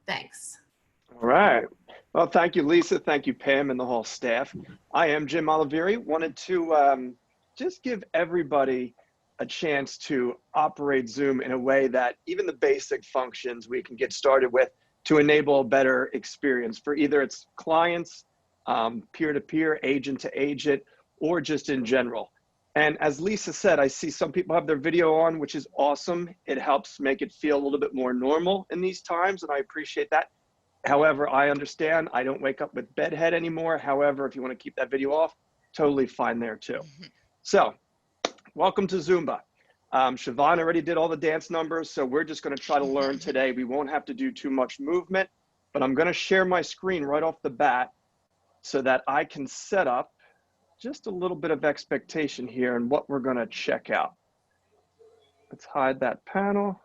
Thanks. All right. Well, thank you, Lisa. Thank you, Pam, and the whole staff. I am Jim Olivieri. Wanted to just give everybody a chance to operate Zoom in a way that even the basic functions we can get started with to enable a better experience for either its clients, peer-to-peer, agent to agent, or just in general. And as Lisa said, I see some people have their video on, which is awesome. It helps make it feel a little bit more normal in these times, and I appreciate that. However, I understand I don't wake up with bedhead anymore. However, if you want to keep that video off, totally fine there too. So, welcome to Zumba. Siobhan already did all the dance numbers, so we're just going to try to learn today. We won't have to do too much movement, but I'm going to share my screen right off the bat so that I can set up just a little bit of expectation here and what we're going to check out. Let's hide that panel.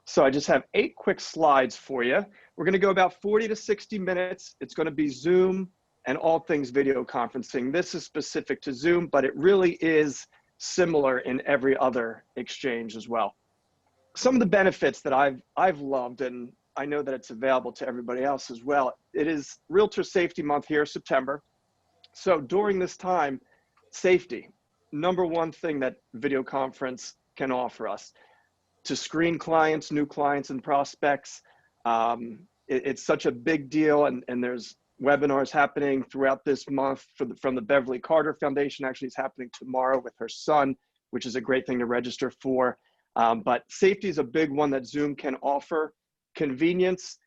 So I just have 8 quick slides for you. We're going to go about 40 to 60 minutes. It's going to be Zoom and all things video conferencing. This is specific to Zoom, but it really is similar in every other exchange as well. Some of the benefits that I've loved, and I know that it's available to everybody else as well. It is Realtor Safety Month here, September. So during this time, safety, #1 thing that video conference can offer us. To screen clients, new clients and prospects. It's such a big deal, and there's webinars happening throughout this month from the Beverly Carter Foundation. Actually, it's happening tomorrow with her son, which is a great thing to register for. But safety is a big one that Zoom can offer. Convenience.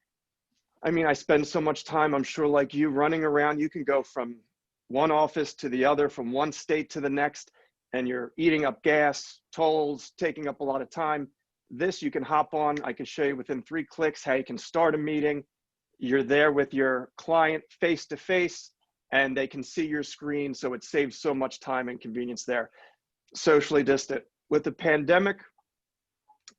I mean, I spend so much time, I'm sure like you, running around. You can go from one office to the other, from one state to the next, and you're eating up gas, tolls, taking up a lot of time. This you can hop on. I can show you within 3 clicks how you can start a meeting. You're there with your client face to face, and they can see your screen, so it saves so much time and convenience there. Socially distant. With the pandemic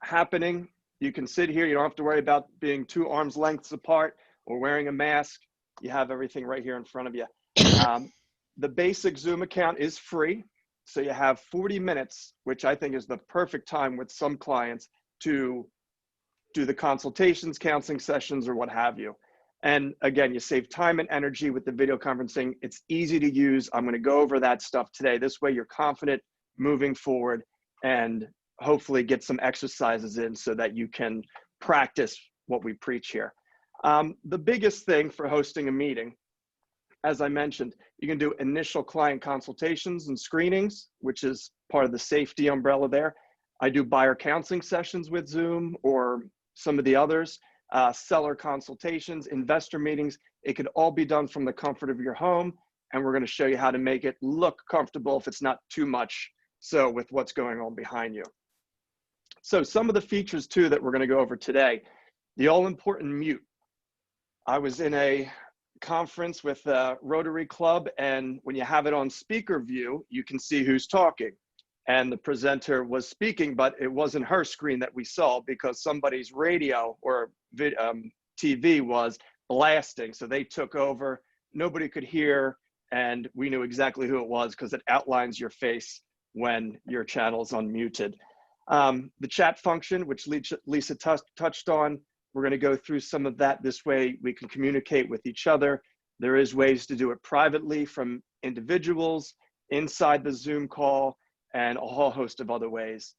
happening, you can sit here. You don't have to worry about being 2 arms lengths apart or wearing a mask. You have everything right here in front of you. The basic Zoom account is free. So you have 40 minutes, which I think is the perfect time with some clients to do the consultations, counseling sessions, or what have you. And again, you save time and energy with the video conferencing. It's easy to use. I'm going to go over that stuff today. This way you're confident moving forward and hopefully get some exercises in so that you can practice what we preach here. The biggest thing for hosting a meeting, as I mentioned, you can do initial client consultations and screenings, which is part of the safety umbrella there. I do buyer counseling sessions with Zoom or some of the others, seller consultations, investor meetings. It could all be done from the comfort of your home, and we're going to show you how to make it look comfortable if it's not too much so with what's going on behind you. So some of the features too that we're going to go over today, the all-important mute. I was in a conference with a Rotary Club, and when you have it on speaker view, you can see who's talking. And the presenter was speaking, but it wasn't her screen that we saw because somebody's radio or TV was blasting. So they took over, nobody could hear, and we knew exactly who it was because it outlines your face when your channel's unmuted. The chat function, which Lisa touched on, we're going to go through some of that. This way we can communicate with each other. There is ways to do it privately from individuals inside the Zoom call and a whole host of other ways.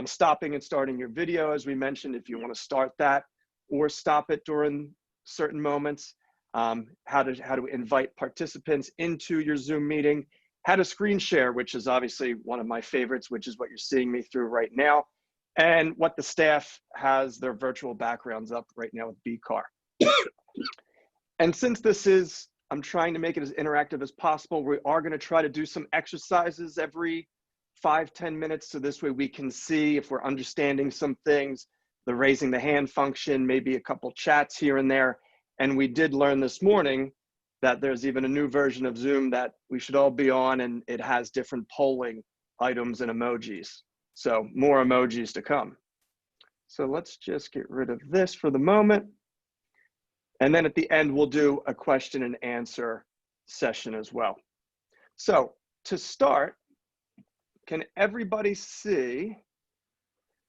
Stopping and starting your video, as we mentioned, if you want to start that or stop it during certain moments. How to invite participants into your Zoom meeting. How to screen share, which is obviously one of my favorites, which is what you're seeing me through right now. And what the staff has their virtual backgrounds up right now with BCAR. And since this is, I'm trying to make it as interactive as possible, we are going to try to do some exercises every 5-10 minutes. So this way we can see if we're understanding some things, the raising the hand function, maybe a couple chats here and there. And we did learn this morning that there's even a new version of Zoom that we should all be on, and it has different polling items and emojis. So more emojis to come. So let's just get rid of this for the moment. And then at the end, we'll do a question and answer session as well. So to start, can everybody see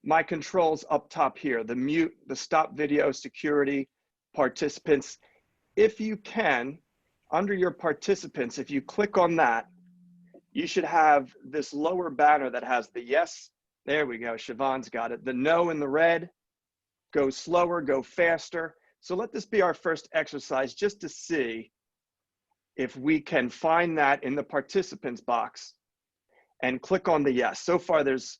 my controls up top here, the mute, the stop video, security, participants. If you can, under your participants, if you click on that, you should have this lower banner that has the yes. There we go, Siobhan's got it. The no in the red, go slower, go faster. So let this be our first exercise just to see if we can find that in the participants box and click on the yes. So far there's,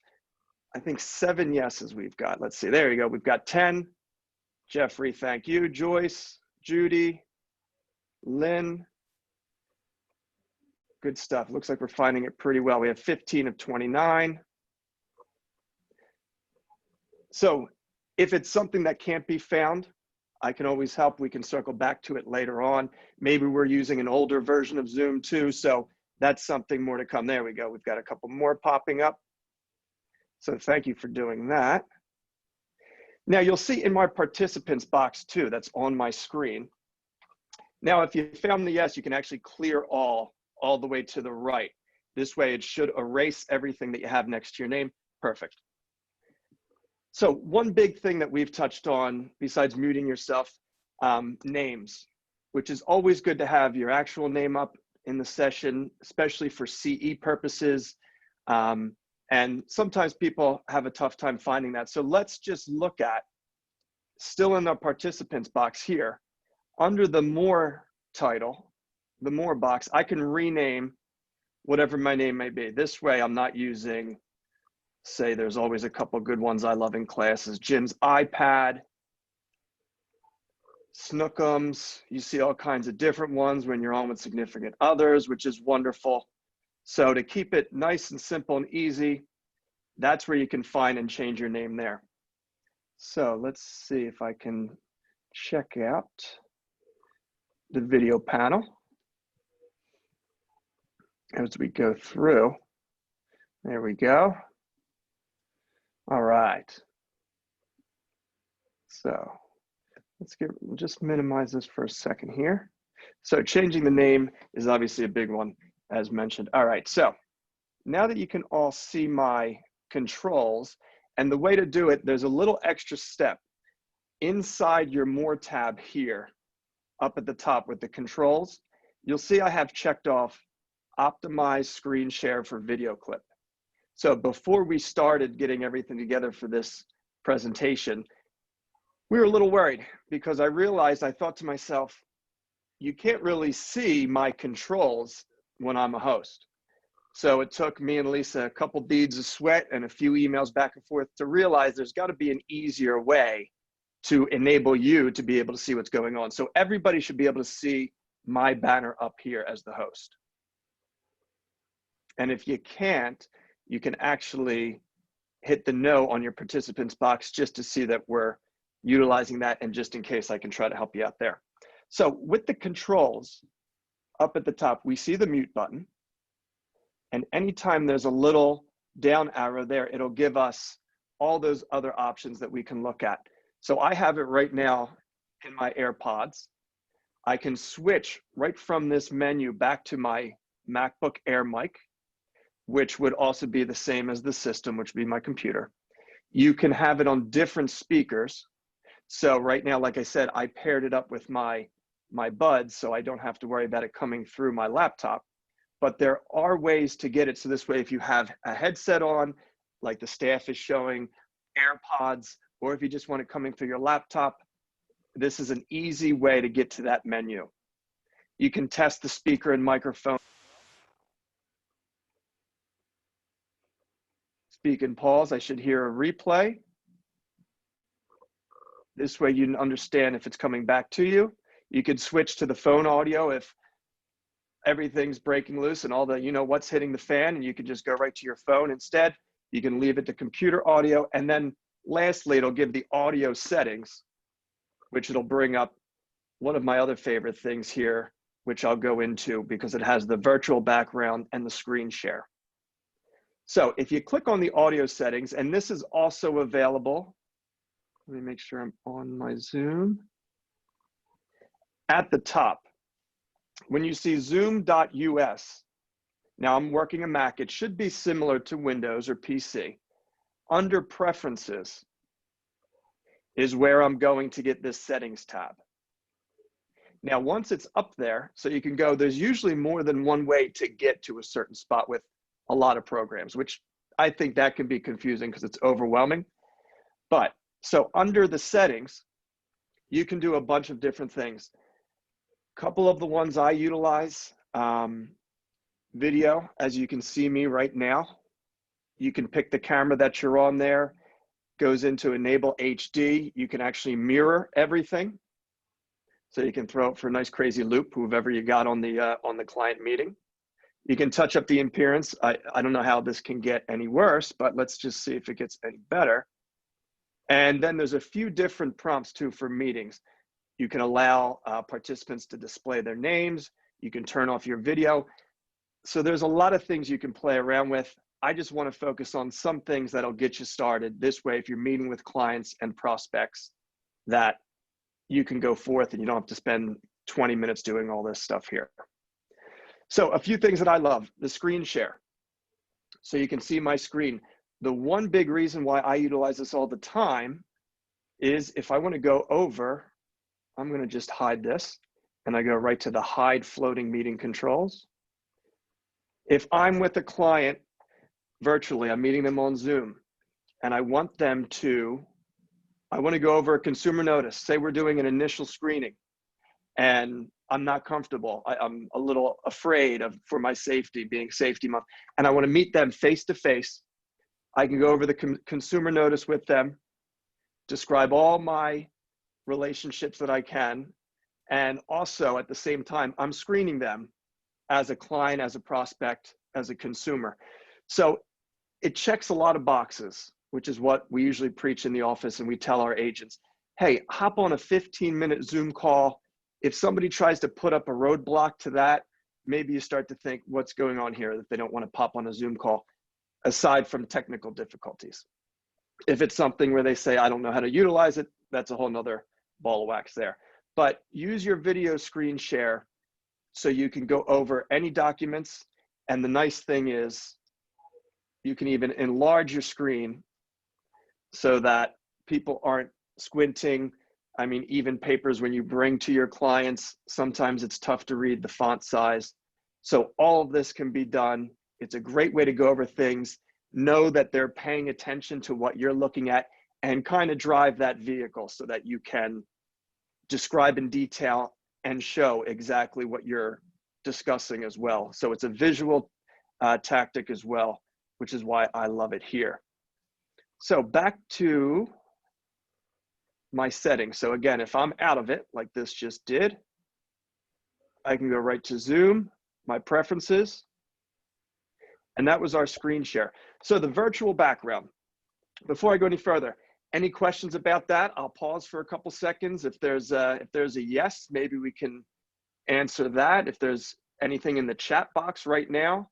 I think 7 yeses we've got. Let's see, there you go. We've got 10. Jeffrey, thank you. Joyce, Judy, Lynn. Good stuff. Looks like we're finding it pretty well. We have 15 of 29. So if it's something that can't be found, I can always help. We can circle back to it later on. Maybe we're using an older version of Zoom too. So that's something more to come. There we go. We've got a couple more popping up. So thank you for doing that. Now you'll see in my participants box too, that's on my screen. Now, if you found the yes, you can actually clear all the way to the right. This way it should erase everything that you have next to your name. Perfect. So one big thing that we've touched on besides muting yourself, names, which is always good to have your actual name up in the session, especially for CE purposes. And sometimes people have a tough time finding that. So let's just look at, still in the participants box here, under the more title, the more box, I can rename whatever my name may be. This way I'm not using, say there's always a couple good ones I love in classes, Jim's iPad, Snookums. You see all kinds of different ones when you're on with significant others, which is wonderful. So to keep it nice and simple and easy, that's where you can find and change your name there. So let's see if I can check out the video panel as we go through. There we go. All right. So let's just minimize this for a second here. So changing the name is obviously a big one, as mentioned. All right, so now that you can all see my controls, and the way to do it, there's a little extra step inside your More tab here, up at the top with the controls. You'll see I have checked off Optimize Screen Share for Video Clip. So before we started getting everything together for this presentation, we were a little worried because I realized, I thought to myself, you can't really see my controls when I'm a host. So it took me and Lisa a couple beads of sweat and a few emails back and forth to realize there's got to be an easier way to enable you to be able to see what's going on. So everybody should be able to see my banner up here as the host. And if you can't, you can actually hit the no on your participants box just to see that we're utilizing that, and just in case I can try to help you out there. So with the controls up at the top, we see the mute button, and anytime there's a little down arrow there, it'll give us all those other options that we can look at. So I have it right now in my AirPods. I can switch right from this menu back to my MacBook Air mic, which would also be the same as the system, which would be my computer. You can have it on different speakers. So right now, like I said, I paired it up with my buds, so I don't have to worry about it coming through my laptop. But there are ways to get it. So this way, if you have a headset on, like the staff is showing, AirPods, or if you just want it coming through your laptop, this is an easy way to get to that menu. You can test the speaker and microphone. Speak and pause, I should hear a replay. This way you can understand if it's coming back to you. You could switch to the phone audio if everything's breaking loose and all the, you know, what's hitting the fan, and you can just go right to your phone instead. You can leave it to computer audio, and then lastly, it'll give the audio settings, which it'll bring up one of my other favorite things here, which I'll go into because it has the virtual background and the screen share. So if you click on the audio settings, and this is also available, let me make sure I'm on my Zoom. At the top, when you see zoom.us, now I'm working a Mac, it should be similar to Windows or PC. under preferences is where I'm going to get this settings tab. Now, once it's up there, so you can go, there's usually more than one way to get to a certain spot with a lot of programs, which I think that can be confusing because it's overwhelming. But so under the settings, you can do a bunch of different things. A couple of the ones I utilize, video, as you can see me right now. You can pick the camera that you're on there, goes into enable HD. You can actually mirror everything. So you can throw it for a nice crazy loop, whoever you got on the client meeting. You can touch up the appearance. I don't know how this can get any worse, but let's just see if it gets any better. And then there's a few different prompts too for meetings. You can allow participants to display their names. You can turn off your video. So there's a lot of things you can play around with. I just want to focus on some things that'll get you started. This way, if you're meeting with clients and prospects, that you can go forth and you don't have to spend 20 minutes doing all this stuff here. So a few things that I love, the screen share. So you can see my screen. The one big reason why I utilize this all the time is if I want to go over, I'm going to just hide this and I go right to the hide floating meeting controls. If I'm with a client virtually, I'm meeting them on Zoom and I want to go over a consumer notice. Say we're doing an initial screening and I'm not comfortable. I'm a little afraid for my safety, being safety month, and I want to meet them face to face. I can go over the consumer notice with them, describe all my relationships that I can, and also at the same time, I'm screening them as a client, as a prospect, as a consumer. So it checks a lot of boxes, which is what we usually preach in the office, and we tell our agents, hey, hop on a 15-minute Zoom call. If somebody tries to put up a roadblock to that, maybe you start to think, what's going on here, that they don't want to pop on a Zoom call, aside from technical difficulties. If it's something where they say, I don't know how to utilize it, that's a whole nother ball of wax there. But use your video screen share so you can go over any documents. And the nice thing is you can even enlarge your screen so that people aren't squinting. I mean, even papers when you bring to your clients, sometimes it's tough to read the font size. So all of this can be done. It's a great way to go over things, know that they're paying attention to what you're looking at, and kind of drive that vehicle so that you can describe in detail and show exactly what you're discussing as well. So it's a visual tactic as well, which is why I love it here. So back to my settings. So again, if I'm out of it, like this just did, I can go right to Zoom, my preferences, and that was our screen share. So the virtual background, before I go any further, any questions about that? I'll pause for a couple seconds. If there's a yes, maybe we can answer that. If there's anything in the chat box right now,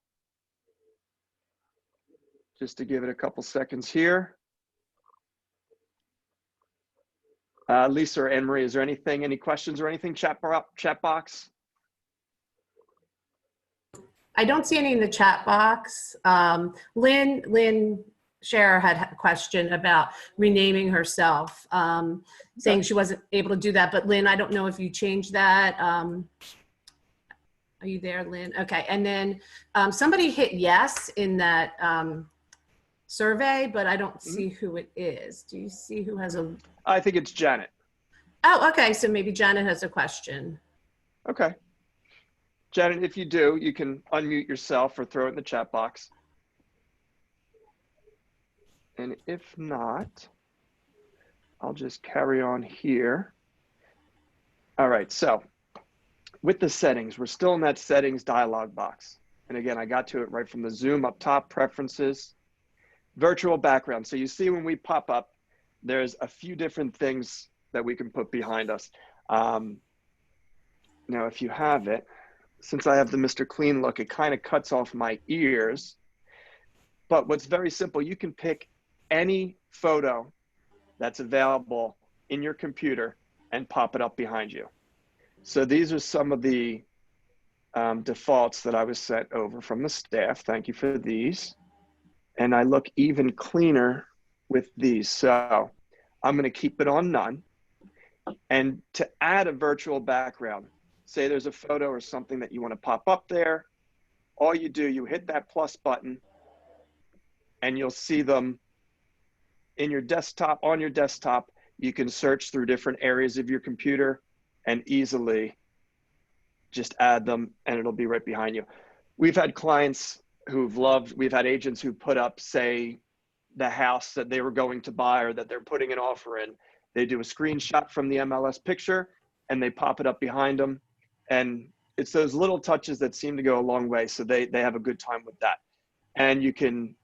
just to give it a couple seconds here. Lisa or Anne-Marie, is there anything, any questions or anything, chat box? I don't see any in the chat box. Lynn Scherer had a question about renaming herself, saying she wasn't able to do that. But Lynn, I don't know if you changed that. Are you there, Lynn? Okay. And then somebody hit yes in that survey, but I don't see who it is. Do you see who has a? I think it's Janet. Oh, okay. So maybe Janet has a question. Okay. Janet, if you do, you can unmute yourself or throw it in the chat box. And if not, I'll just carry on here. All right, so with the settings, we're still in that settings dialog box. And again, I got to it right from the Zoom up top, preferences, virtual background. So you see when we pop up, there's a few different things that we can put behind us. Now, if you have it, since I have the Mr. Clean look, it kind of cuts off my ears. But what's very simple, you can pick any photo that's available in your computer and pop it up behind you. So these are some of the defaults that I was sent over from the staff. Thank you for these. And I look even cleaner with these. So I'm going to keep it on none. And to add a virtual background, say there's a photo or something that you want to pop up there, all you do, you hit that plus button and you'll see them in your desktop, on your desktop. You can search through different areas of your computer and easily just add them and it'll be right behind you. We've had clients we've had agents who put up, say, the house that they were going to buy or that they're putting an offer in. They do a screenshot from the MLS picture and they pop it up behind them. And it's those little touches that seem to go a long way. So they have a good time with that. And you can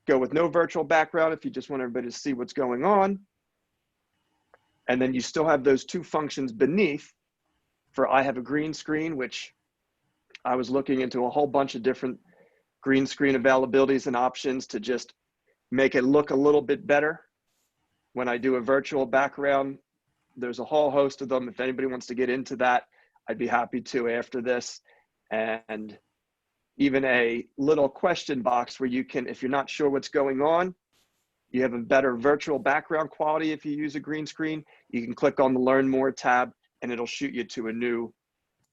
go with no virtual background if you just want everybody to see what's going on. And then you still have those two functions beneath for I have a green screen, which I was looking into a whole bunch of different green screen availabilities and options to just make it look a little bit better. When I do a virtual background, there's a whole host of them. If anybody wants to get into that, I'd be happy to after this. And even a little question box where you can, if you're not sure what's going on, you have a better virtual background quality if you use a green screen. You can click on the Learn More tab and it'll shoot you to a new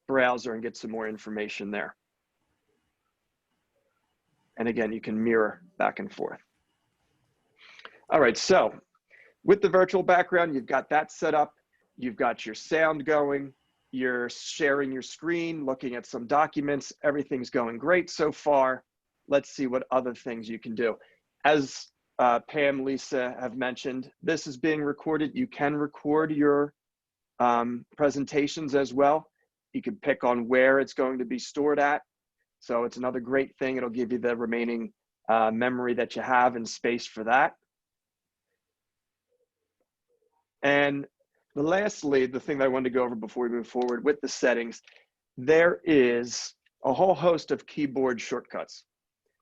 browser and get some more information there. And again, you can mirror back and forth. All right, so with the virtual background, you've got that set up. You've got your sound going. You're sharing your screen, looking at some documents. Everything's going great so far. Let's see what other things you can do. As Pam, Lisa have mentioned, this is being recorded. You can record your presentations as well. You can pick on where it's going to be stored at. So it's another great thing. It'll give you the remaining memory that you have and space for that. And lastly, the thing that I wanted to go over before we move forward with the settings, there is a whole host of keyboard shortcuts.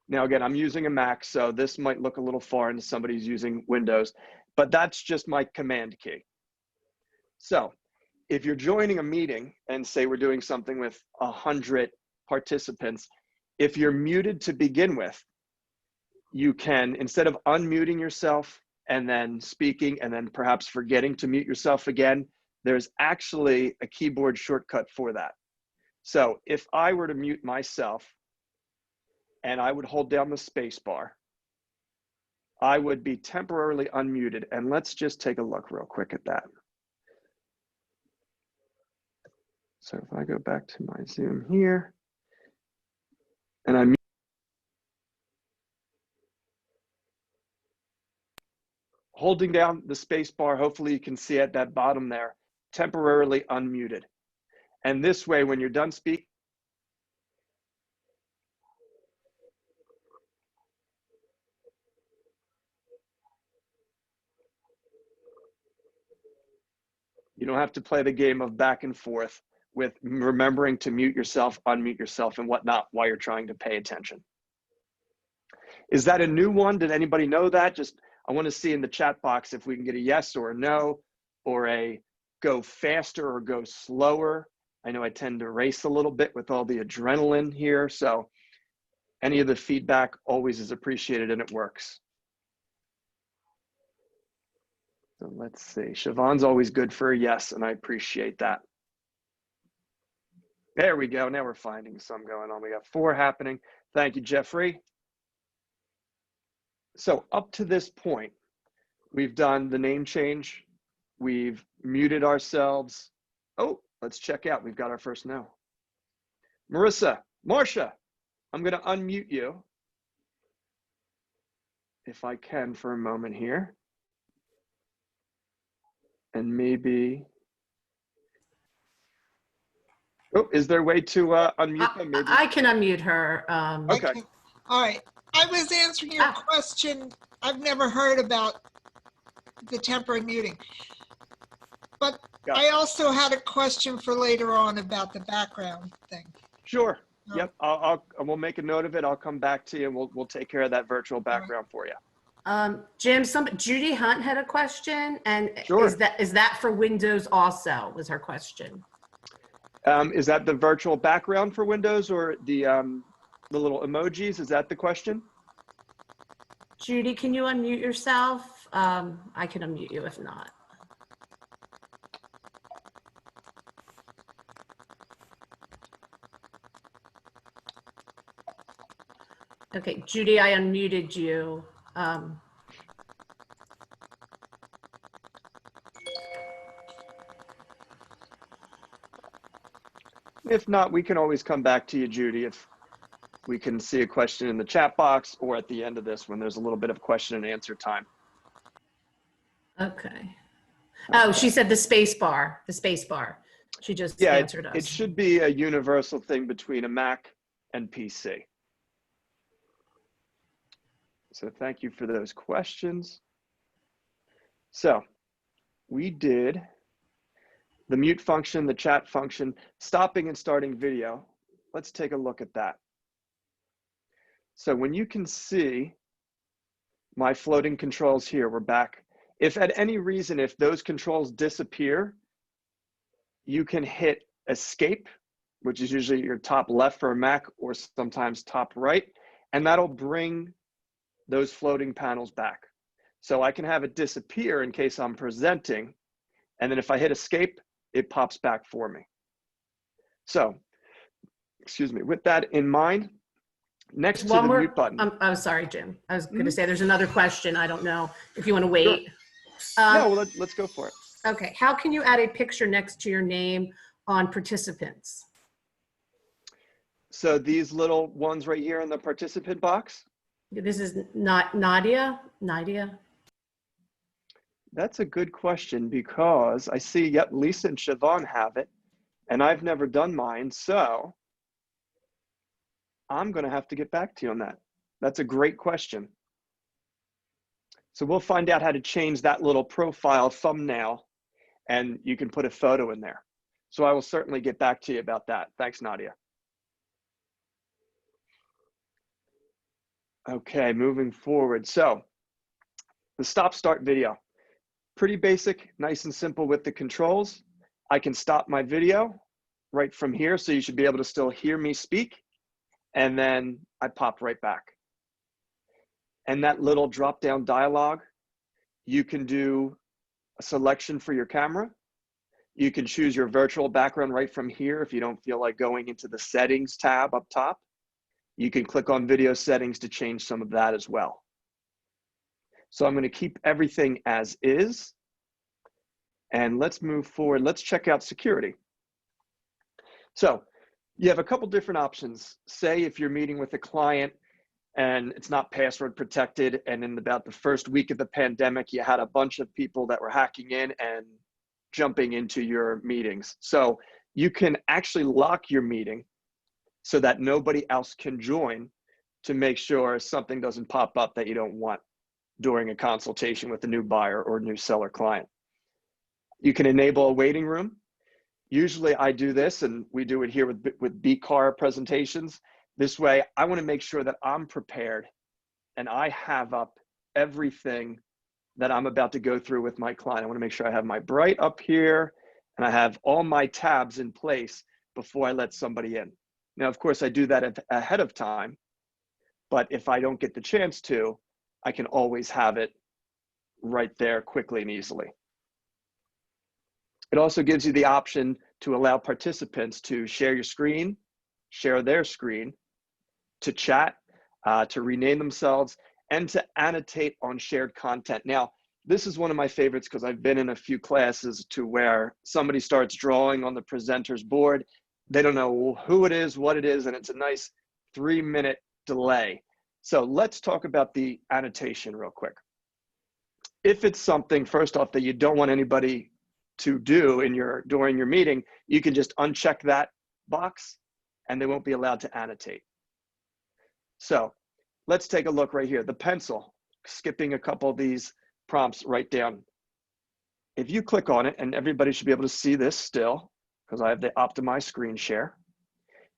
Now, again, I'm using a Mac, so this might look a little foreign to somebody who's using Windows, but that's just my command key. So if you're joining a meeting and say we're doing something with 100 participants, if you're muted to begin with, you can, instead of unmuting yourself and then speaking and then perhaps forgetting to mute yourself again, there's actually a keyboard shortcut for that. So if I were to mute myself and I would hold down the space bar, I would be temporarily unmuted. And let's just take a look real quick at that. So if I go back to my Zoom here and I'm holding down the space bar, hopefully you can see at that bottom there, temporarily unmuted. And this way, when you're done speaking, you don't have to play the game of back and forth with remembering to mute yourself, unmute yourself, and whatnot while you're trying to pay attention. Is that a new one? Did anybody know that? Just, I want to see in the chat box if we can get a yes or a no, or a go faster or go slower. I know I tend to race a little bit with all the adrenaline here, so any of the feedback always is appreciated and it works. So let's see, Siobhan's always good for a yes, and I appreciate that. There we go, now we're finding some going on. We got 4 happening. Thank you, Jeffrey. So up to this point, we've done the name change. We've muted ourselves. Oh, let's check out. We've got our first no. Marcia, I'm going to unmute you if I can for a moment here. And maybe, oh, is there a way to unmute them? Maybe I can unmute her. Okay. All right. I was answering your question. I've never heard about the temporary muting. But I also had a question for later on about the background thing. Sure. Yep. We'll make a note of it. I'll come back to you and we'll take care of that virtual background for you. Jim, Judy Hunt had a question, and Sure. is that for Windows also, was her question. Is that the virtual background for Windows or the little emojis? Is that the question? Judy, can you unmute yourself? I can unmute you if not. Okay, Judy, I unmuted you. If not, we can always come back to you, Judy, if we can see a question in the chat box or at the end of this when there's a little bit of question and answer time. Okay. Oh, she said the space bar, the space bar. She just answered us. It should be a universal thing between a Mac and PC. So thank you for those questions. So we did the mute function, the chat function, stopping and starting video. Let's take a look at that. So when you can see my floating controls here, we're back. If at any reason, if those controls disappear, you can hit escape, which is usually your top left for a Mac or sometimes top right, and that'll bring those floating panels back. So I can have it disappear in case I'm presenting, and then if I hit escape, it pops back for me. So, excuse me, with that in mind, next to the mute button. I'm sorry, Jim. I was going to say there's another question. I don't know if you want to wait. Sure. No, well, let's go for it. Okay. How can you add a picture next to your name on participants? So these little ones right here in the participant box? This is not Nadia. That's a good question because I see, yep, Lisa and Siobhan have it, and I've never done mine. So I'm going to have to get back to you on that. That's a great question. So we'll find out how to change that little profile thumbnail, and you can put a photo in there. So I will certainly get back to you about that. Thanks, Nadia. Okay, moving forward. So the stop start video, pretty basic, nice and simple with the controls. I can stop my video right from here, so you should be able to still hear me speak, and then I pop right back. And that little drop down dialog, you can do a selection for your camera. You can choose your virtual background right from here if you don't feel like going into the settings tab up top. You can click on video settings to change some of that as well. So I'm going to keep everything as is. And let's move forward. Let's check out security. So you have a couple different options. Say if you're meeting with a client and it's not password protected, and in about the first week of the pandemic, you had a bunch of people that were hacking in and jumping into your meetings. So you can actually lock your meeting so that nobody else can join, to make sure something doesn't pop up that you don't want during a consultation with a new buyer or new seller client. You can enable a waiting room. Usually I do this, and we do it here with BCAR presentations. This way, I want to make sure that I'm prepared and I have up everything that I'm about to go through with my client. I want to make sure I have my bright up here and I have all my tabs in place before I let somebody in. Now, of course, I do that ahead of time, but if I don't get the chance to, I can always have it right there quickly and easily. It also gives you the option to allow participants to share your screen, share their screen, to chat, to rename themselves, and to annotate on shared content. Now, this is one of my favorites because I've been in a few classes to where somebody starts drawing on the presenter's board. They don't know who it is, what it is, and it's a nice 3-minute delay. So let's talk about the annotation real quick. If it's something, first off, that you don't want anybody to do during your meeting, you can just uncheck that box and they won't be allowed to annotate. So let's take a look right here. The pencil, skipping a couple of these prompts right down. If you click on it, and everybody should be able to see this still, because I have the optimized screen share,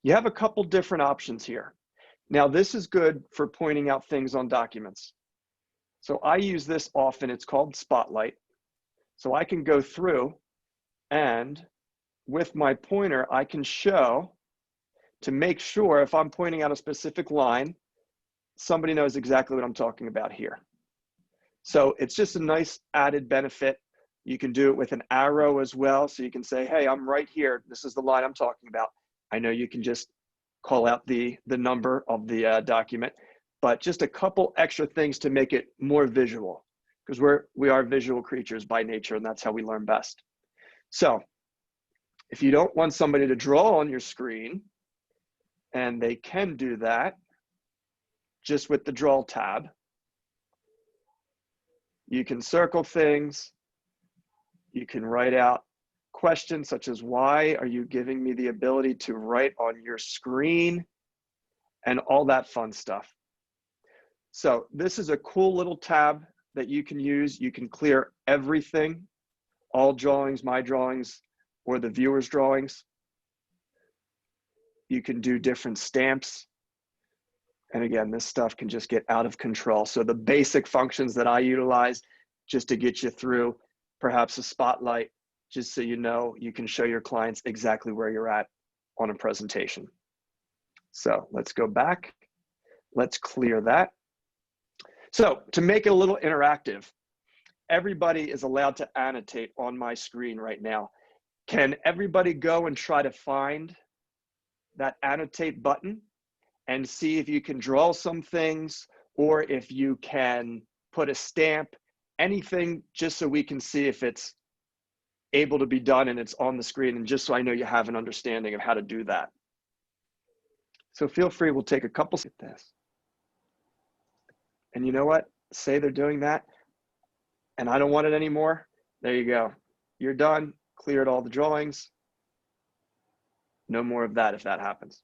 you have a couple different options here. Now, this is good for pointing out things on documents. So I use this often. It's called Spotlight. So I can go through, and with my pointer, I can show to make sure if I'm pointing out a specific line, somebody knows exactly what I'm talking about here. So it's just a nice added benefit. You can do it with an arrow as well. So you can say, hey, I'm right here. This is the line I'm talking about. I know you can just call out the number of the document, but just a couple extra things to make it more visual, because we are visual creatures by nature, and that's how we learn best. So if you don't want somebody to draw on your screen, and they can do that just with the draw tab, you can circle things. You can write out questions such as, why are you giving me the ability to write on your screen, and all that fun stuff. So this is a cool little tab that you can use. You can clear everything, all drawings, my drawings, or the viewer's drawings. You can do different stamps. And again, this stuff can just get out of control. So the basic functions that I utilize just to get you through perhaps a spotlight, just so you know, you can show your clients exactly where you're at on a presentation. So let's go back. Let's clear that. So to make it a little interactive, everybody is allowed to annotate on my screen right now. Can everybody go and try to find that annotate button and see if you can draw some things, or if you can put a stamp, anything, just so we can see if it's able to be done and it's on the screen, and just so I know you have an understanding of how to do that. So feel free, we'll take a couple at this. And you know what? Say they're doing that and I don't want it anymore. There you go. You're done, cleared all the drawings. No more of that if that happens.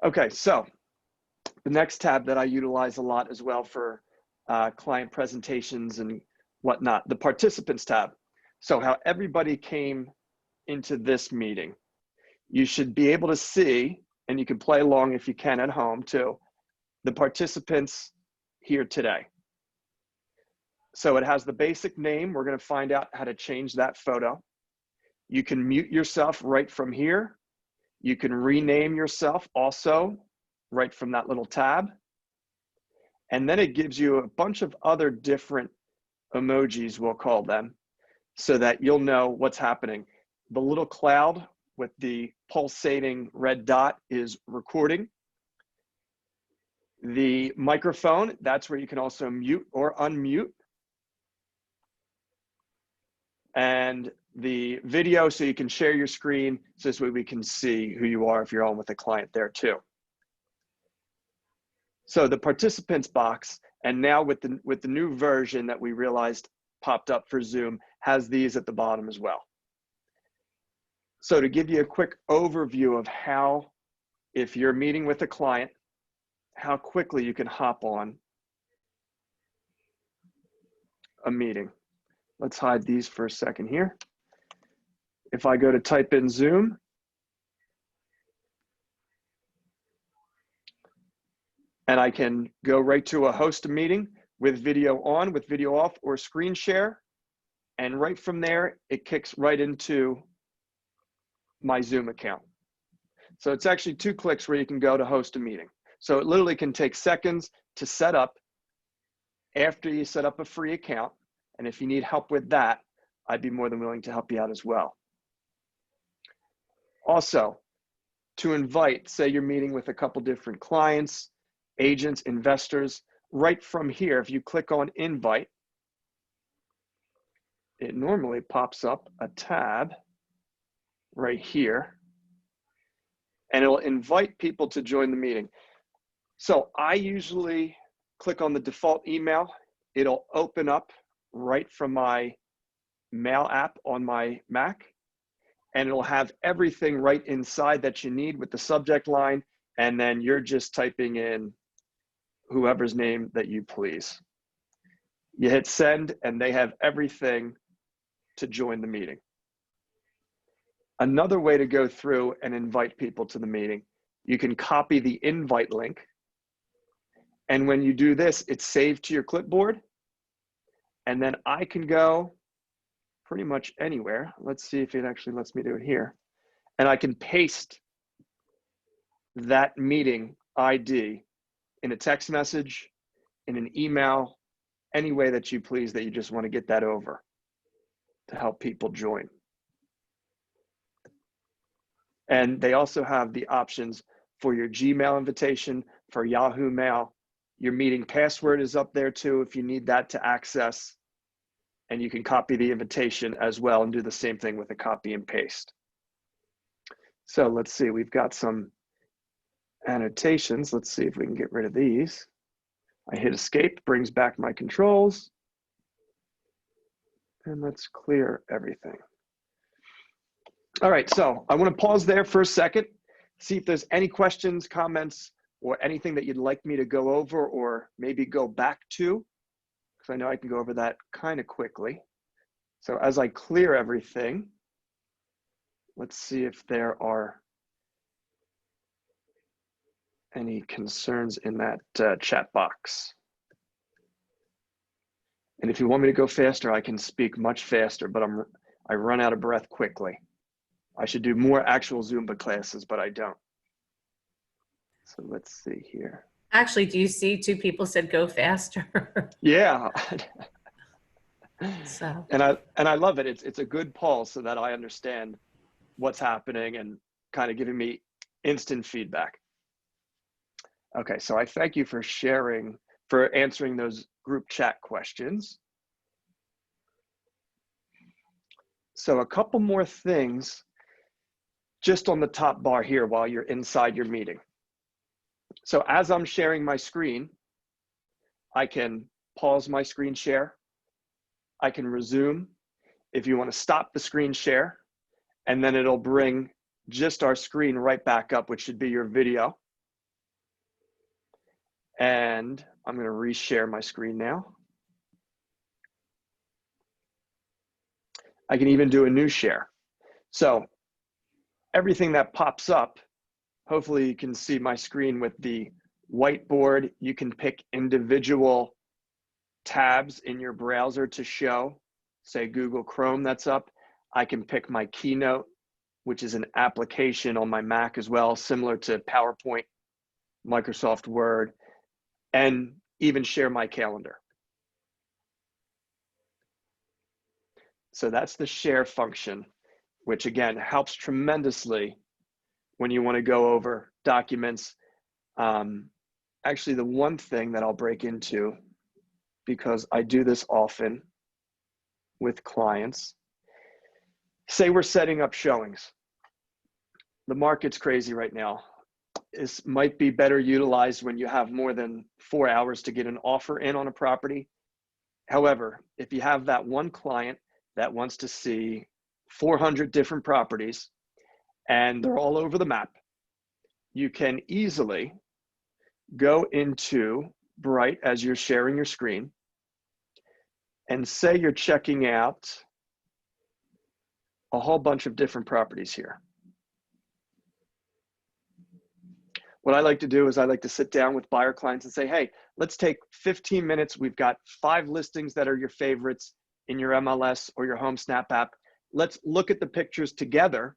Okay, so the next tab that I utilize a lot as well for client presentations and whatnot, the participants tab. So how everybody came into this meeting. You should be able to see, and you can play along if you can at home too, the participants here today. So it has the basic name. We're going to find out how to change that photo. You can mute yourself right from here. You can rename yourself also right from that little tab. And then it gives you a bunch of other different emojis, we'll call them, so that you'll know what's happening. The little cloud with the pulsating red dot is recording. The microphone, that's where you can also mute or unmute. And the video, so you can share your screen, so this way we can see who you are if you're on with a client there too. So the participants box, and now with the new version that we realized popped up for Zoom, has these at the bottom as well. So to give you a quick overview of how, if you're meeting with a client, how quickly you can hop on a meeting. Let's hide these for a second here. If I go to type in Zoom, and I can go right to a host a meeting with video on, with video off, or screen share. And right from there, it kicks right into my Zoom account. So it's actually 2 clicks where you can go to host a meeting. So it literally can take seconds to set up after you set up a free account. And if you need help with that, I'd be more than willing to help you out as well. Also, to invite, say you're meeting with a couple different clients, agents, investors, right from here, if you click on invite, it normally pops up a tab right here, and it'll invite people to join the meeting. So I usually click on the default email. It'll open up right from my mail app on my Mac, and it'll have everything right inside that you need with the subject line, and then you're just typing in whoever's name that you please. You hit send, and they have everything to join the meeting. Another way to go through and invite people to the meeting, you can copy the invite link, and when you do this, it's saved to your clipboard, and then I can go pretty much anywhere. Let's see if it actually lets me do it here. And I can paste that meeting ID in a text message, in an email, any way that you please that you just want to get that over to help people join. And they also have the options for your Gmail invitation, for Yahoo Mail. Your meeting password is up there too if you need that to access. And you can copy the invitation as well and do the same thing with a copy and paste. So let's see, we've got some annotations. Let's see if we can get rid of these. I hit escape, brings back my controls. And let's clear everything. All right, so I want to pause there for a second, see if there's any questions, comments, or anything that you'd like me to go over or maybe go back to, because I know I can go over that kind of quickly. So as I clear everything, let's see if there are any concerns in that chat box. And if you want me to go faster, I can speak much faster, but I run out of breath quickly. I should do more actual Zumba classes, but I don't. So let's see here. Actually, do you see two people said go faster? Yeah. So. And I love it. It's a good poll so that I understand what's happening and kind of giving me instant feedback. Okay, so I thank you for sharing, for answering those group chat questions. So a couple more things just on the top bar here while you're inside your meeting. So as I'm sharing my screen, I can pause my screen share. I can resume if you want to stop the screen share, and then it'll bring just our screen right back up, which should be your video. And I'm going to reshare my screen now. I can even do a new share. So everything that pops up, hopefully you can see my screen with the whiteboard. You can pick individual tabs in your browser to show, say Google Chrome that's up. I can pick my Keynote, which is an application on my Mac as well, similar to PowerPoint, Microsoft Word, and even share my calendar. So that's the share function, which again helps tremendously when you want to go over documents. Actually, the one thing that I'll break into, because I do this often with clients, say we're setting up showings. The market's crazy right now. This might be better utilized when you have more than 4 hours to get an offer in on a property. However, if you have that one client that wants to see 400 different properties and they're all over the map, you can easily go into Bright as you're sharing your screen and say you're checking out a whole bunch of different properties here. What I like to do is I like to sit down with buyer clients and say, hey, let's take 15 minutes. We've got 5 listings that are your favorites in your MLS or your HomeSnap app. Let's look at the pictures together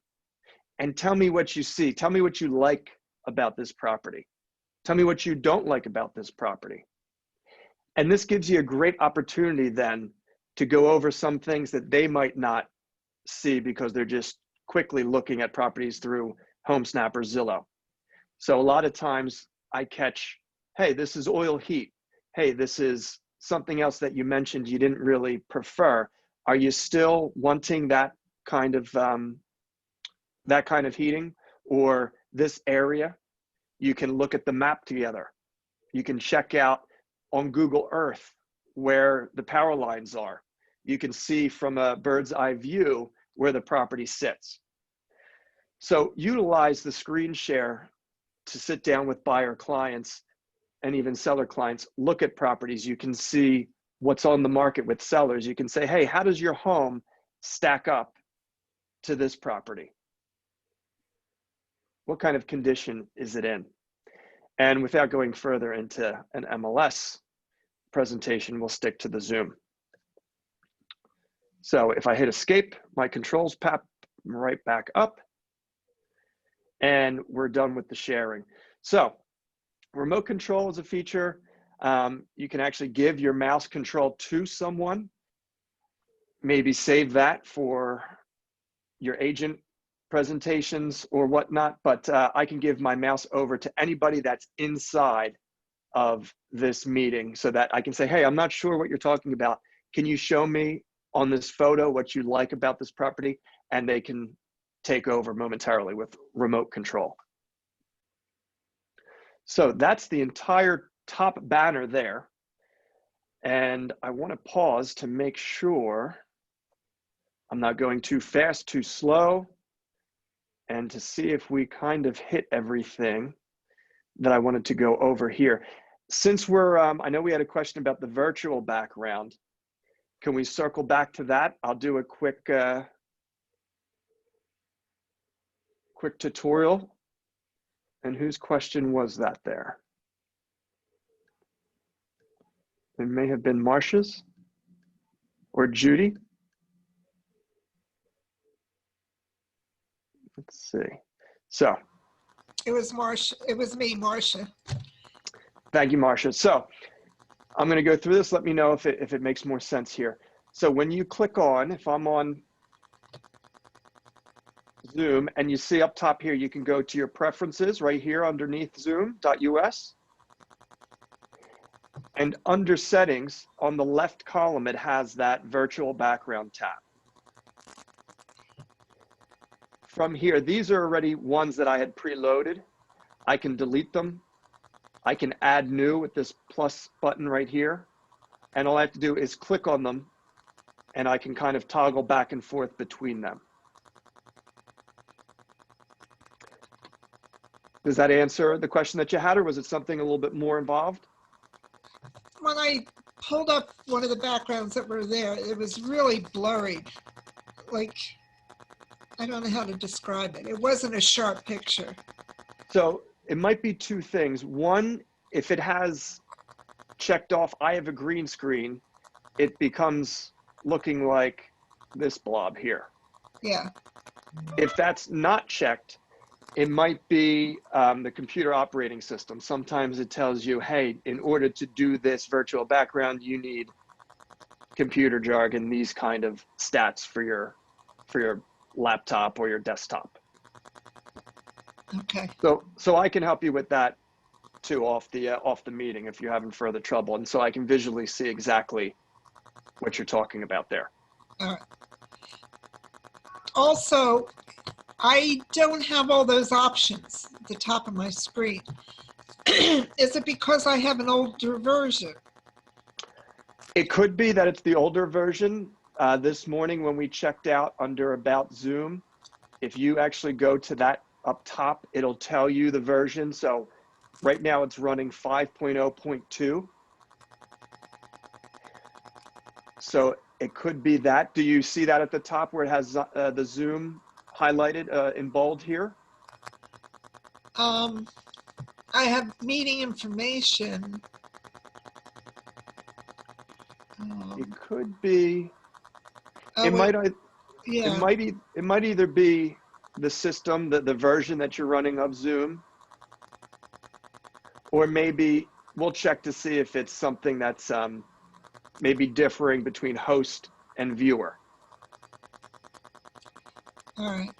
and tell me what you see. Tell me what you like about this property. Tell me what you don't like about this property. And this gives you a great opportunity then to go over some things that they might not see because they're just quickly looking at properties through HomeSnap or Zillow. So a lot of times I catch, hey, this is oil heat. Hey, this is something else that you mentioned you didn't really prefer. Are you still wanting that kind of heating or this area? You can look at the map together. You can check out on Google Earth where the power lines are. You can see from a bird's eye view where the property sits. So utilize the screen share to sit down with buyer clients and even seller clients, look at properties. You can see what's on the market with sellers. You can say, hey, how does your home stack up to this property? What kind of condition is it in? And without going further into an MLS presentation, we'll stick to the Zoom. So if I hit escape, my controls pop right back up. And we're done with the sharing. So remote control is a feature. You can actually give your mouse control to someone, maybe save that for your agent presentations or whatnot, but I can give my mouse over to anybody that's inside of this meeting so that I can say, hey, I'm not sure what you're talking about. Can you show me on this photo what you like about this property? And they can take over momentarily with remote control. So that's the entire top banner there. And I want to pause to make sure I'm not going too fast, too slow, and to see if we kind of hit everything that I wanted to go over here. Since we're, I know we had a question about the virtual background. Can we circle back to that? I'll do a quick tutorial. And whose question was that there? It may have been Marcia's or Judy. Let's see. So It was Marcia. It was me, Marcia. thank you, Marcia. So I'm going to go through this. Let me know if it makes more sense here. So when you click on, if I'm on Zoom and you see up top here, you can go to your preferences right here underneath zoom.us. And under settings on the left column, it has that virtual background tab. From here, these are already ones that I had preloaded. I can delete them. I can add new with this plus button right here. And all I have to do is click on them and I can kind of toggle back and forth between them. Does that answer the question that you had, or was it something a little bit more involved? When I pulled up one of the backgrounds that were there, it was really blurry. Like, I don't know how to describe it. It wasn't a sharp picture. So it might be two things. One, if it has checked off, I have a green screen, it becomes looking like this blob here. Yeah. If that's not checked, it might be the computer operating system. Sometimes it tells you, hey, in order to do this virtual background, you need computer jargon, these kind of stats for your laptop or your desktop. Okay. So I can help you with that too off the meeting if you're having further trouble, and so I can visually see exactly what you're talking about there. All right. Also, I don't have all those options at the top of my screen. Is it because I have an older version? It could be that it's the older version. This morning when we checked out under About Zoom, if you actually go to that up top, it'll tell you the version. So right now it's running 5.0.2. So it could be that. Do you see that at the top where it has the Zoom highlighted in bold here? I have meeting information. It could be. Oh, It might. yeah. It might either be the system, the version that you're running of Zoom, or maybe we'll check to see if it's something that's maybe differing between host and viewer. All right.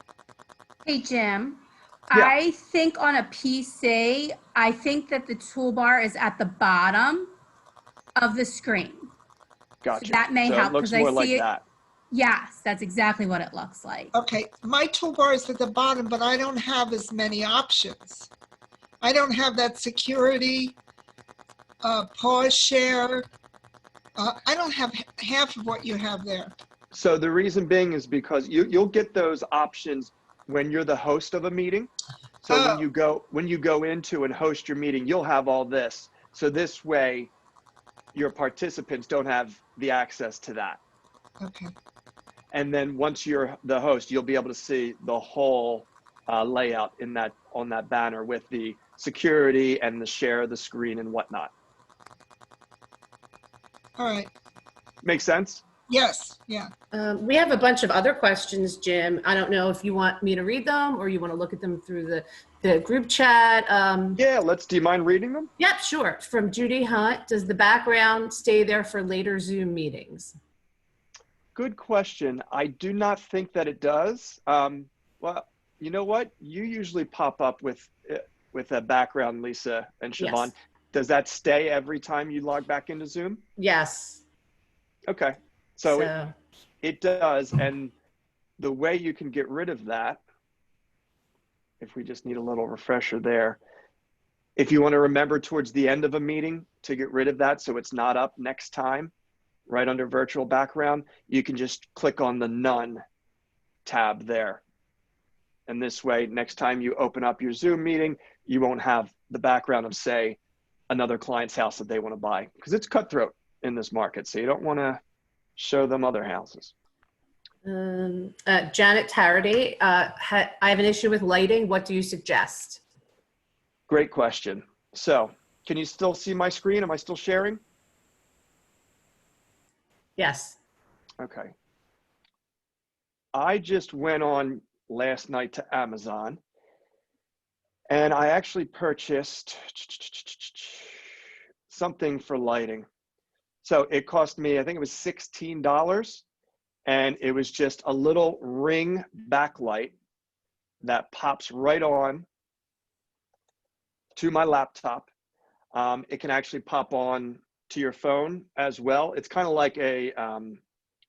Hey, Jim. Yeah. I think on a PC, I think that the toolbar is at the bottom of the screen. Gotcha. So that may so help it looks because I more see like it. that. Yes, that's exactly what it looks like. Okay. My toolbar is at the bottom, but I don't have as many options. I don't have that security, pause share. I don't have half of what you have there. So the reason being is because you'll get those options when you're the host of a meeting. So when you go into and host your meeting, you'll have all this. So this way, your participants don't have the access to that. Okay. And then once you're the host, you'll be able to see the whole layout on that banner with the security and the share of the screen and whatnot. All right. Make sense? Yes. Yeah. We have a bunch of other questions, Jim. I don't know if you want me to read them or you want to look at them through the group chat. Yeah, do you mind reading them? Yep, sure. From Judy Hunt, does the background stay there for later Zoom meetings? Good question. I do not think that it does. Well, you know what? You usually pop up with a background, Lisa and Siobhan. Yes. Does that stay every time you log back into Zoom? Yes. Okay. So it does. And the way you can get rid of that, if we just need a little refresher there, if you want to remember towards the end of a meeting to get rid of that so it's not up next time, right under virtual background, you can just click on the None tab there. And this way, next time you open up your Zoom meeting, you won't have the background of, say, another client's house that they want to buy, because it's cutthroat in this market. So you don't want to show them other houses. Janet Tarady, I have an issue with lighting. What do you suggest? Great question. So can you still see my screen? Am I still sharing? Yes. Okay. I just went on last night to Amazon and I actually purchased something for lighting. So it cost me, I think it was $16, and it was just a little ring backlight that pops right on to my laptop. It can actually pop on to your phone as well. It's kind of like a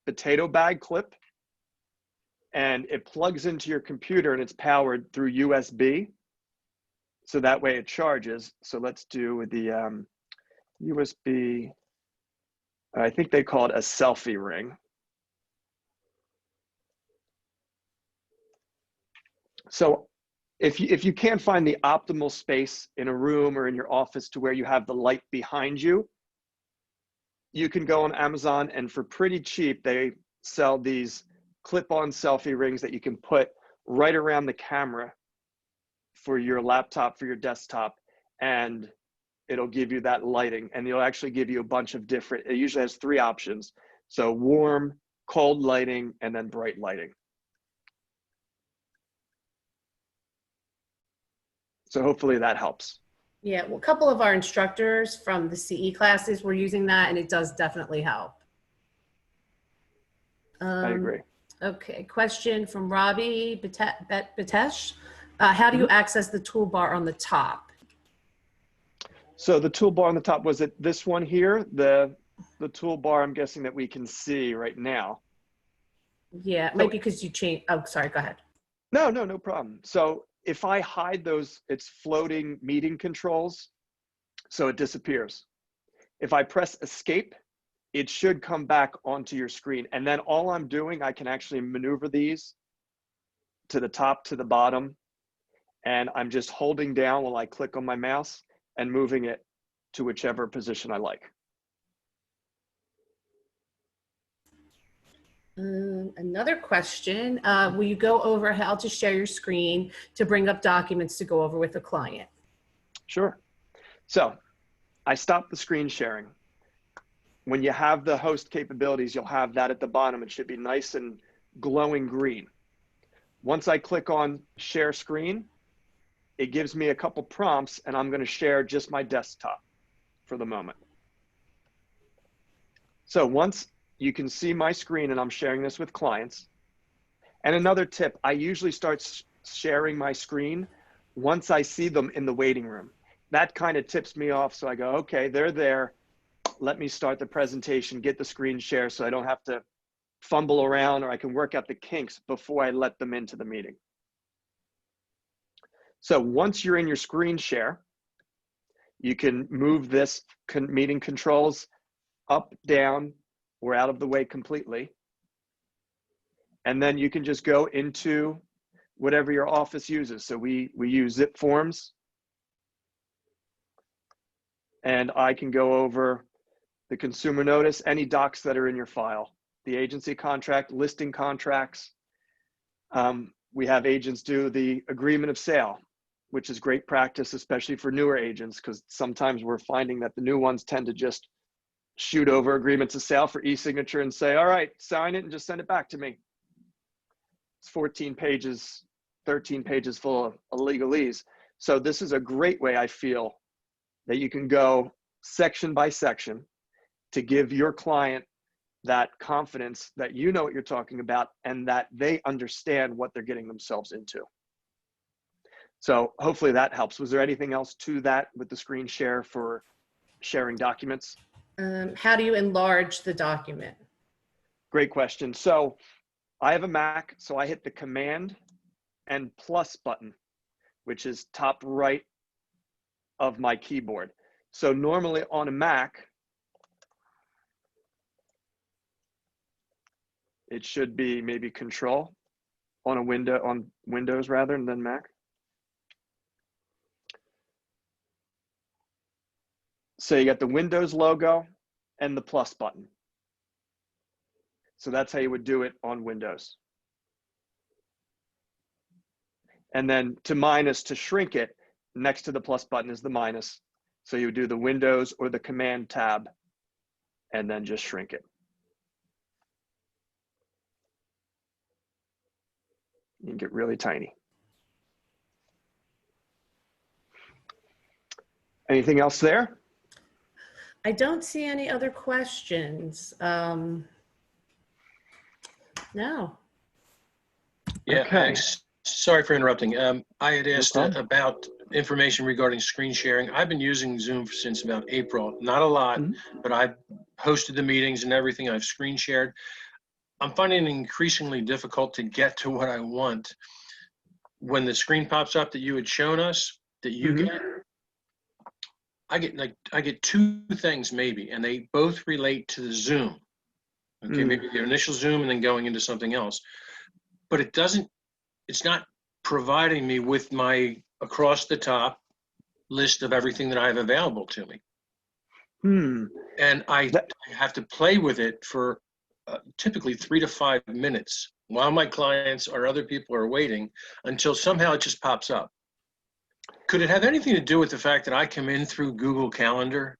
potato bag clip, and it plugs into your computer and it's powered through USB. So that way it charges. So let's do the USB, I think they call it a selfie ring. So if you can't find the optimal space in a room or in your office to where you have the light behind you, you can go on Amazon, and for pretty cheap, they sell these clip-on selfie rings that you can put right around the camera for your laptop, for your desktop, and it'll give you that lighting, and it'll actually give you a bunch of different, it usually has 3 options. So warm, cold lighting, and then bright lighting. So hopefully that helps. Yeah, well, a couple of our instructors from the CE classes were using that, and it does definitely help. I agree. Okay, question from Robbie Batesh. How do you access the toolbar on the top? So the toolbar on the top, was it this one here? The toolbar, I'm guessing, that we can see right now. Yeah, it might be because you changed. Oh, sorry, go ahead. No problem. So if I hide those, it's floating meeting controls, so it disappears. If I press escape, it should come back onto your screen. And then all I'm doing, I can actually maneuver these to the top, to the bottom, and I'm just holding down while I click on my mouse and moving it to whichever position I like. Another question, will you go over how to share your screen to bring up documents to go over with a client? Sure. So I stopped the screen sharing. When you have the host capabilities, you'll have that at the bottom. It should be nice and glowing green. Once I click on share screen, it gives me a couple prompts, and I'm going to share just my desktop for the moment. So once you can see my screen, and I'm sharing this with clients. And another tip, I usually start sharing my screen once I see them in the waiting room. That kind of tips me off. So I go, okay, they're there. Let me start the presentation, get the screen share so I don't have to fumble around, or I can work out the kinks before I let them into the meeting. So once you're in your screen share, you can move this meeting controls up, down, or out of the way completely. And then you can just go into whatever your office uses. So we use zip forms. And I can go over the consumer notice, any docs that are in your file, the agency contract, listing contracts. We have agents do the agreement of sale, which is great practice, especially for newer agents, because sometimes we're finding that the new ones tend to just shoot over agreements of sale for e-signature and say, all right, sign it and just send it back to me. It's 14 pages, 13 pages full of legalese. So this is a great way, I feel, that you can go section by section to give your client that confidence that you know what you're talking about and that they understand what they're getting themselves into. So hopefully that helps. Was there anything else to that with the screen share for sharing documents? How do you enlarge the document? Great question. So I have a Mac, so I hit the Command and plus button, which is top right of my keyboard. So normally on a Mac, it should be maybe Control on Windows rather than Mac. So you got the Windows logo and the plus button. So that's how you would do it on Windows. And then to shrink it, next to the plus button is the minus. So you would do the Windows or the Command tab and then just shrink it. You can get really tiny. Anything else there? I don't see any other questions. No. Yeah, Okay. sorry for interrupting. I had asked problem. about information regarding screen sharing. I've been using Zoom since about April. Not a lot, but I've hosted the meetings and everything. I've screen shared. I'm finding it increasingly difficult to get to what I want. When the screen pops up that you had shown us, that you get, I get two things maybe, and they both relate to the Zoom. Okay, maybe the initial Zoom and then going into something else. But it's not providing me with my across the top list of everything that I have available to me. And I have to play with it for typically 3 to 5 minutes while my clients or other people are waiting until somehow it just pops up. Could it have anything to do with the fact that I come in through Google Calendar?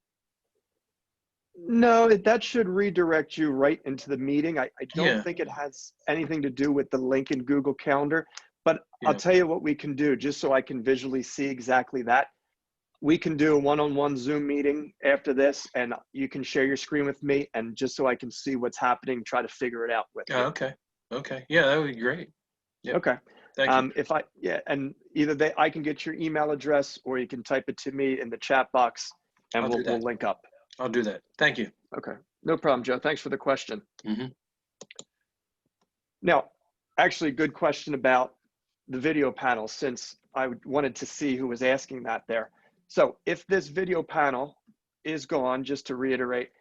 No, that should redirect you right into the meeting. I don't think it has anything to do with the link in Google Calendar, but I'll tell you what we can do just so I can visually see exactly that. We can do a one-on-one Zoom meeting after this, and you can share your screen with me, and just so I can see what's happening, try to figure it out with you. Okay. Yeah, that would be great. Yep. Okay. Thank you. And either I can get your email address or you can type it to me in the chat box and we'll link up. I'll do that. Thank you. Okay. No problem, Joe. Thanks for the question. Now, actually, good question about the video panel, since I wanted to see who was asking that there. So if this video panel is gone, just to reiterate,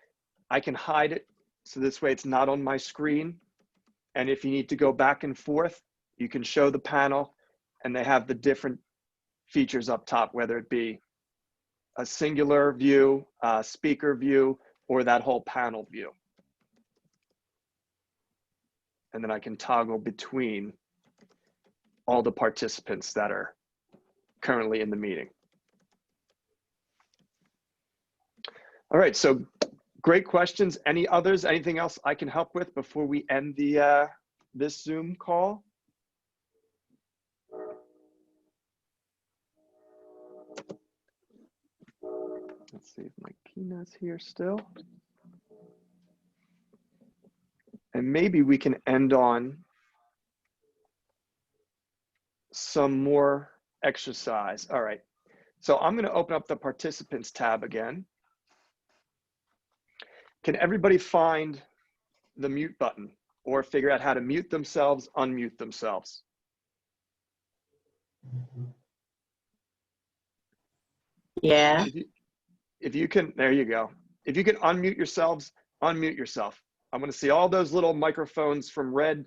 I can hide it. So this way it's not on my screen. And if you need to go back and forth, you can show the panel and they have the different features up top, whether it be a singular view, a speaker view, or that whole panel view. And then I can toggle between all the participants that are currently in the meeting. All right, so great questions. Any others? Anything else I can help with before we end the this Zoom call? Let's see if my keynote's here still. And maybe we can end on some more exercise. All right, so I'm gonna open up the participants tab again. Can everybody find the mute button or figure out how to mute themselves, unmute themselves? Yeah. If you can, there you go. If you can unmute yourselves, unmute yourself. I want to see all those little microphones from red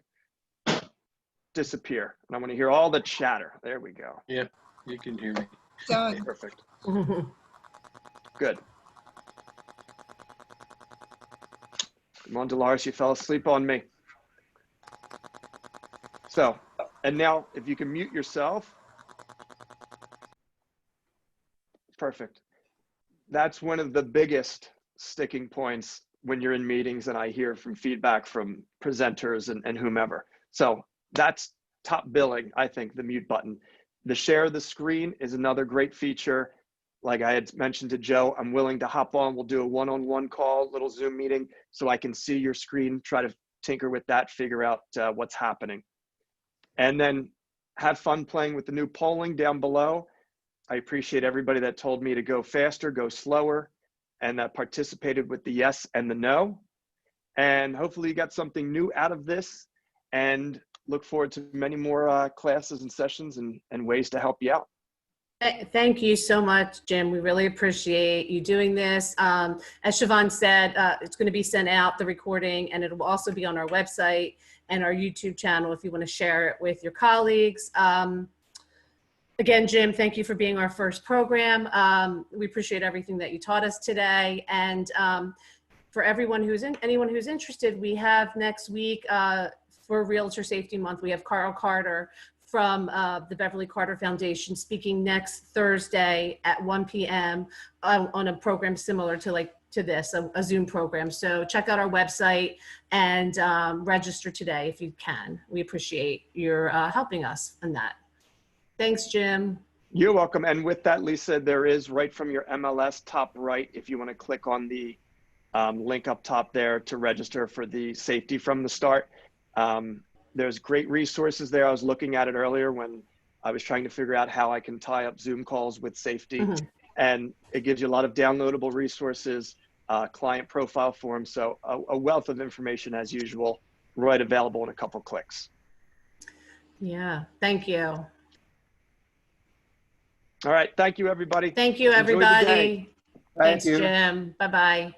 disappear. And I want to hear all the chatter. There we go. Yeah, you can hear me. Done. Perfect. Good. Come on, Dolores, you fell asleep on me. So, and now if you can mute yourself. Perfect. That's one of the biggest sticking points when you're in meetings and I hear from feedback from presenters and whomever. So that's top billing, I think, the mute button. The share the screen is another great feature. Like I had mentioned to Joe, I'm willing to hop on. We'll do a one-on-one call, little Zoom meeting, so I can see your screen, try to tinker with that, figure out what's happening. And then have fun playing with the new polling down below. I appreciate everybody that told me to go faster, go slower, and that participated with the yes and the no. And hopefully you got something new out of this, and look forward to many more classes and sessions and ways to help you out. Thank you so much, Jim. We really appreciate you doing this. As Siobhan said, it's going to be sent out, the recording, and it will also be on our website and our YouTube channel if you want to share it with your colleagues. Again, Jim, thank you for being our first program. We appreciate everything that you taught us today. And for anyone who's interested, we have next week for Realtor Safety Month, we have Carl Carter from the Beverly Carter Foundation speaking next Thursday at 1 p.m. On a program similar to this, a Zoom program. So check out our website and register today if you can. We appreciate your helping us in that. Thanks, Jim. You're welcome. And with that, Lisa, there is right from your MLS top right, if you want to click on the link up top there to register for the Safety from the Start. There's great resources there. I was looking at it earlier when I was trying to figure out how I can tie up Zoom calls with safety. Mm-hmm. And it gives you a lot of downloadable resources, client profile forms. So a wealth of information as usual, right available in a couple clicks. Yeah, thank you. All right. Thank you, everybody. Thank you, everybody. Thanks, Jim. Bye-bye.